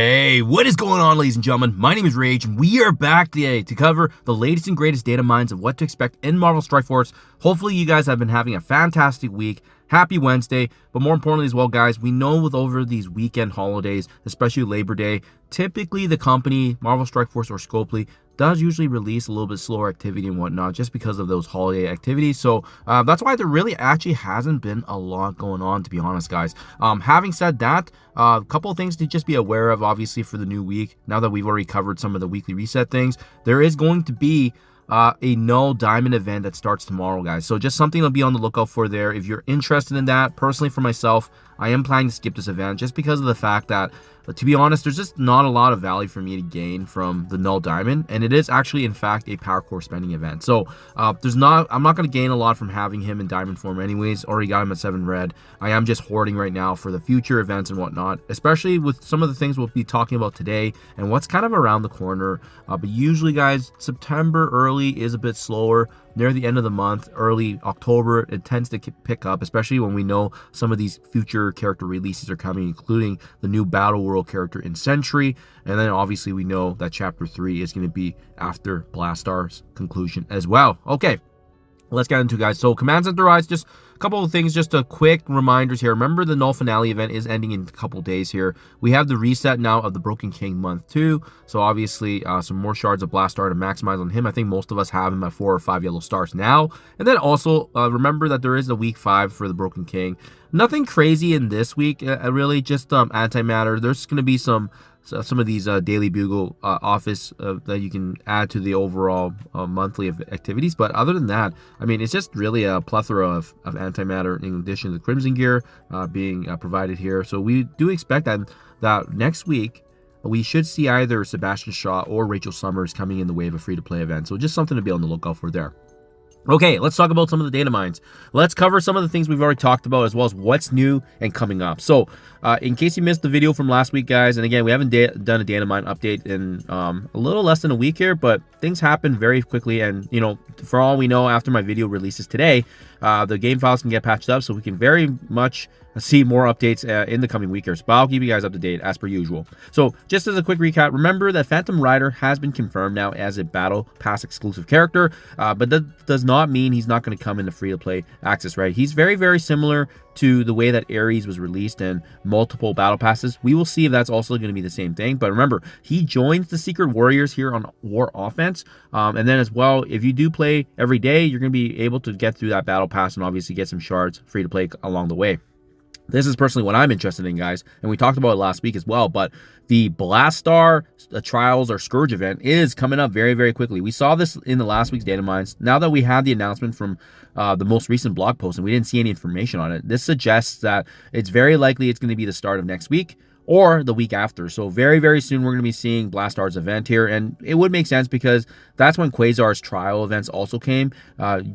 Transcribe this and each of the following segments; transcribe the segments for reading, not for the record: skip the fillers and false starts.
Hey, what is going on, ladies and gentlemen? My name is Rayge, and we are back today to cover the latest and greatest data mines of what to expect in Marvel Strike Force. Hopefully, you guys have been having a fantastic week. Happy Wednesday, but more importantly as well, guys, we know with over these weekend holidays, especially Labor Day, typically the company, Marvel Strike Force or Scopely, does usually release a little bit slower activity and whatnot just because of those holiday activities. So that's why there really actually hasn't been a lot going on, to be honest, guys. Having said that, a couple of things to just be aware of, obviously, for the new week. Now that we've already covered some of the weekly reset things, there is going to be a null diamond event that starts tomorrow, guys. So just something to be on the lookout for there. If you're interested in that, personally for myself, I am planning to skip this event just because of the fact that, to be honest, there's just not a lot of value for me to gain from the null diamond, and it is actually in fact a power core spending event. So I'm not going to gain a lot from having him in diamond form anyways. Already got him at 7 red. I am just hoarding right now for the future events and whatnot, especially with some of the things we'll be talking about today and what's kind of around the corner. But usually, guys, September early is a bit slower. Near the end of the month, early October, it tends to pick up, especially when we know some of these future character releases are coming, including the new Battle World character in Sentry. And then obviously we know that Chapter 3 is going to be after BLASTAAR's conclusion as well. Okay, let's get into it, guys. So Command Center Rise, just a couple of things, just a quick reminders here. Remember, the null finale event is ending in a couple days here. We have the reset now of the Broken King month 2. So obviously some more shards of BLASTAAR to maximize on him. I think most of us have him at 4 or 5 yellow stars now. And then also remember that there is the week 5 for the Broken King. Nothing crazy in this week, really, just antimatter. There's going to be some of these Daily Bugle office that you can add to the overall monthly of activities. But other than that, I mean, it's just really a plethora of antimatter in addition to the Crimson Gear being provided here. So we do expect that next week we should see either Sebastian Shaw or Rachel Summers coming in the wave of free-to-play events. So just something to be on the lookout for there. Okay, let's talk about some of the data mines. Let's cover some of the things we've already talked about, as well as what's new and coming up. So in case you missed the video from last week, guys, and again, we haven't done a data mine update in a little less than a week here, but things happen very quickly. And, you know, for all we know, after my video releases today, the game files can get patched up, so we can very much see more updates in the coming week here. But I'll keep you guys up to date as per usual. So just as a quick recap, remember that Phantom Rider has been confirmed now as a Battle Pass exclusive character, but that does not mean he's not going to come into free-to-play access, right? He's very, very similar to the way that Ares was released in multiple battle passes. We will see if that's also going to be the same thing. But remember, he joins the Secret Warriors here on War Offense. And then as well, if you do play every day, you're going to be able to get through that battle pass and obviously get some shards free to play along the way. This is personally what I'm interested in, guys, and we talked about it last week as well, but the BLASTAAR Trials or Scourge event is coming up very, very quickly. We saw this in the last week's data mines. Now that we had the announcement from the most recent blog post and we didn't see any information on it, this suggests that it's very likely it's going to be the start of next week or the week after. So very, very soon we're going to be seeing BLASTAAR's event here, and it would make sense because that's when Quasar's trial events also came,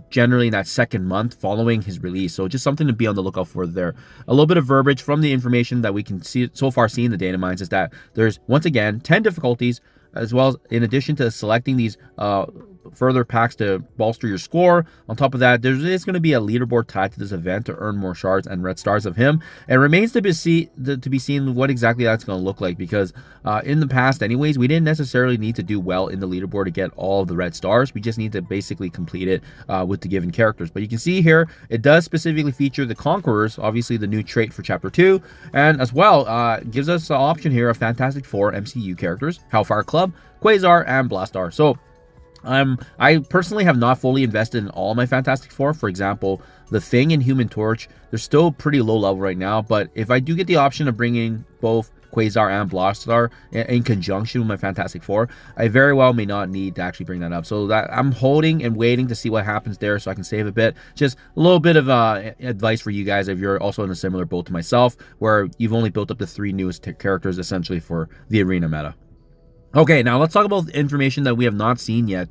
generally in that second month following his release. So just something to be on the lookout for there. A little bit of verbiage from the information that we can see so far in the data mines is that there's, once again, 10 difficulties, as well as in addition to selecting these further packs to bolster your score. On top of that, there is going to be a leaderboard tied to this event to earn more shards and red stars of him. It remains to be seen what exactly that's going to look like, because in the past anyways, we didn't necessarily need to do well in the leaderboard to get all of the red stars. We just need to basically complete it with the given characters. But you can see here, it does specifically feature the Conquerors, obviously the new trait for Chapter 2, and as well gives us an option here of Fantastic Four MCU characters, Hellfire Club, Quasar, and BLASTAAR. So I personally have not fully invested in all my Fantastic Four. For example, the Thing and Human Torch, they're still pretty low level right now, but if I do get the option of bringing both Quasar and BLASTAAR in conjunction with my Fantastic Four, I very well may not need to actually bring that up. So that I'm holding and waiting to see what happens there so I can save a bit. Just a little bit of advice for you guys if you're also in a similar boat to myself, where you've only built up the 3 newest characters essentially for the arena meta. Okay, now let's talk about the information that we have not seen yet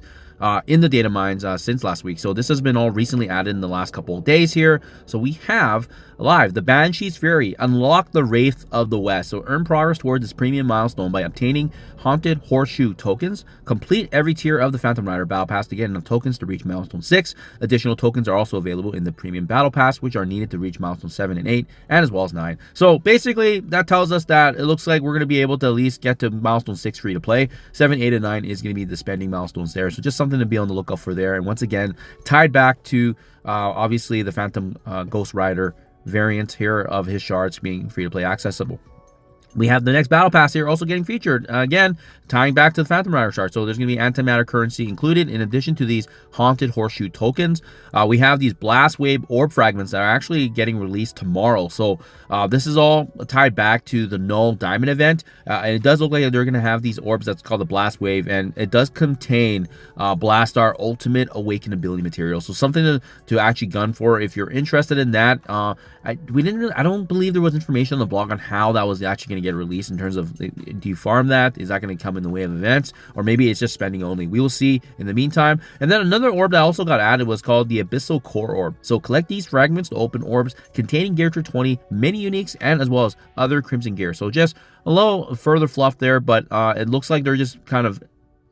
in the data mines since last week. So this has been all recently added in the last couple of days here. So we have live the Banshee's Fury, unlock the Wraith of the West. So earn progress towards this premium milestone by obtaining Haunted Horseshoe tokens. Complete every tier of the Phantom Rider Battle Pass to get enough tokens to reach milestone 6. Additional tokens are also available in the premium Battle Pass, which are needed to reach milestone 7 and 8, and as well as 9. So basically, that tells us that it looks like we're going to be able to at least get to milestone 6 free to play. 7, 8, and 9 is going to be the spending milestones there. So just something to be on the lookout for there. And once again, tied back to obviously the Phantom Ghost Rider variant here of his shards being free to play accessible. We have the next battle pass here also getting featured, again tying back to the Phantom Rider shard. So there's going to be antimatter currency included in addition to these Haunted Horseshoe tokens. We have these Blast Wave orb fragments that are actually getting released tomorrow. So this is all tied back to the Null Diamond event, and it does look like they're going to have these orbs that's called the Blast Wave, and it does contain BLASTAAR Ultimate Awaken ability material. So something to actually gun for if you're interested in that. I don't believe there was information on the blog on how that was actually going to get released in terms of, do you farm that? Is that going to come in the way of events, or maybe it's just spending only? We will see in the meantime. And then another orb that also got added was called the Abyssal Core Orb. So collect these fragments to open orbs containing Gear Tier 20 mini uniques and as well as other Crimson gear. So just a little further fluff there, but it looks like they're just kind of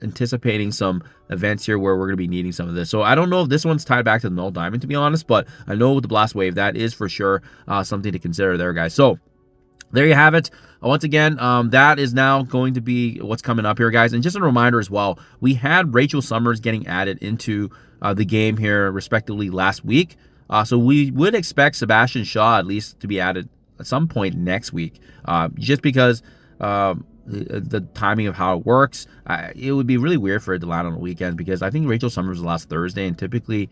anticipating some events here where we're going to be needing some of this. So I don't know if this one's tied back to the Null Diamond, to be honest, but I know with the Blast Wave, that is for sure something to consider there, guys. So there you have it. Once again, that is now going to be what's coming up here, guys. And just a reminder as well, we had Rachel Summers getting added into the game here, respectively, last week. So we would expect Sebastian Shaw at least to be added at some point next week, just because the timing of how it works. It would be really weird for it to land on a weekend, because I think Rachel Summers was last Thursday, and typically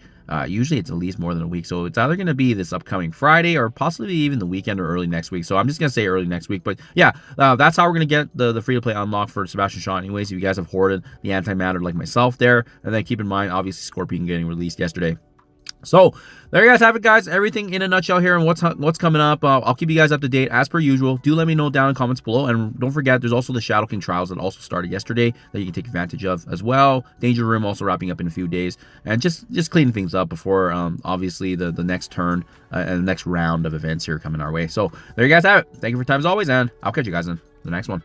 usually it's at least more than a week. So it's either going to be this upcoming Friday or possibly even the weekend or early next week. So I'm just going to say early next week. But yeah, that's how we're going to get the free-to-play unlock for Sebastian Shaw anyways, if you guys have hoarded the antimatter like myself there. And then keep in mind, obviously, Scorpion getting released yesterday. So there you guys have it, guys. Everything in a nutshell here and what's coming up. I'll keep you guys up to date as per usual. Do let me know down in the comments below, and don't forget there's also the Shadow King trials that also started yesterday that you can take advantage of as well. Danger Room also wrapping up in a few days, and just cleaning things up before obviously the next turn and the next round of events here coming our way. So there you guys have it. Thank you for your time as always, and I'll catch you guys in the next one.